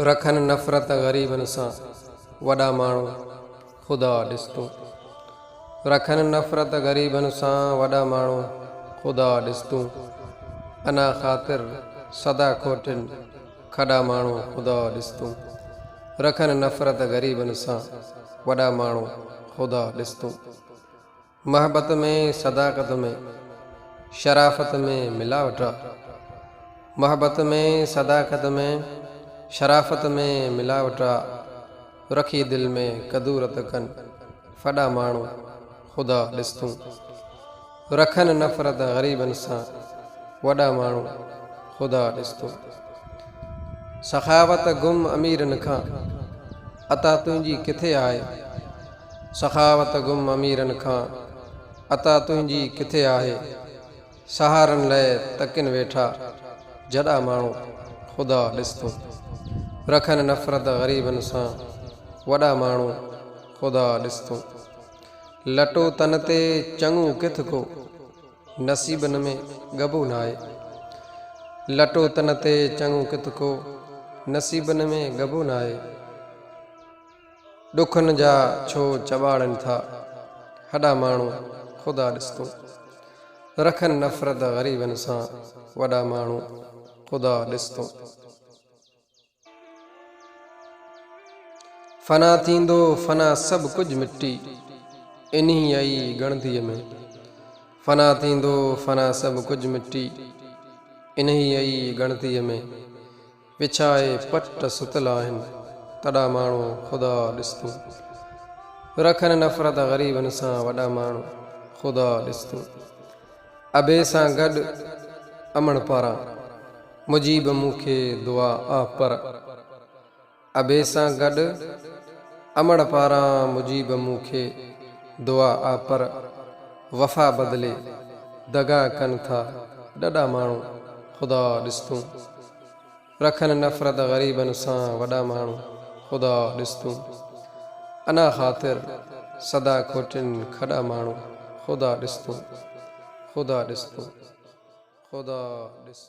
रखन नफ़रत ग़रीबन सां वॾा माण्हू ख़ुदा ॾिस तूं। रखन नफ़रत ग़रीबन सां वॾा माण्हू ख़ुदा ॾिस तूं। अना ख़ातिर सदा खोटिन खॾा माण्हू ख़ुदा ॾिस तूं। रखन नफ़रत ग़रीबन सां वॾा माण्हू ख़ुदा ॾिस तूं। महबत में सदाकत में शराफ़त में मिलावट आहे। महबत में सदाकत में शराफ़त में मिलावट आहे। रखी दिल में कदूरत कन फॾा माण्हू ख़ुदा ॾिस तूं। रखन नफ़रत ग़रीबन सां वॾा माण्हू ख़ुदा ॾिस तूं। सखावत गुम अमीरन खां अता तुंहिंजी किथे आहे। सखावत गुम अमीरन खां अता तुंहिंजी किथे आहे। सहारन लाइ तकिन वेठा जॾा माण्हू ख़ुदा ॾिस तूं। रखन नफ़रत ग़रीबन सां वॾा माण्हू ख़ुदा ॾिस तूं। लटो तन ते चङो किथ को नसीबन में गबू न आहे। लटो तन ते चङो किथ को नसीबन में गबू न आहे। ॾुखन जा छो चॿाड़नि था हॾा माण्हू ख़ुदा ॾिस तूं। रखन नफ़रत ग़रीबन सां वॾा माण्हू ख़ुदा ॾिस तूं। फना थींदो फना सभु कुझु मिटी इन्ही आई गणधीअ में। फना थींदो फना सभु कुझु मिटी इन्ही आई गणधीअ में। विछाए पट सुतल आहिनि तॾा माण्हू ख़ुदा ॾिस तूं। रखन नफ़रत ग़रीबन सां वॾा माण्हू ख़ुदा ॾिस तूं। अबे सां गॾु अमण पारां मुजीब मूंखे दुआ आ पर। अबे सां गॾु अमण पारां मुजीब मूंखे दुआ आ पर। वफ़ा बदिले दगा कनि था ॾॾा माण्हू ख़ुदा ॾिस तूं। रखन नफ़रत ग़रीबन सां वॾा माण्हू ख़ुदा ॾिस तूं। अना ख़ातिर सदा खोटिन खॾा माण्हू ख़ुदा ॾिस तूं। ख़ुदा ॾिस तूं। ख़ुदा ॾिस।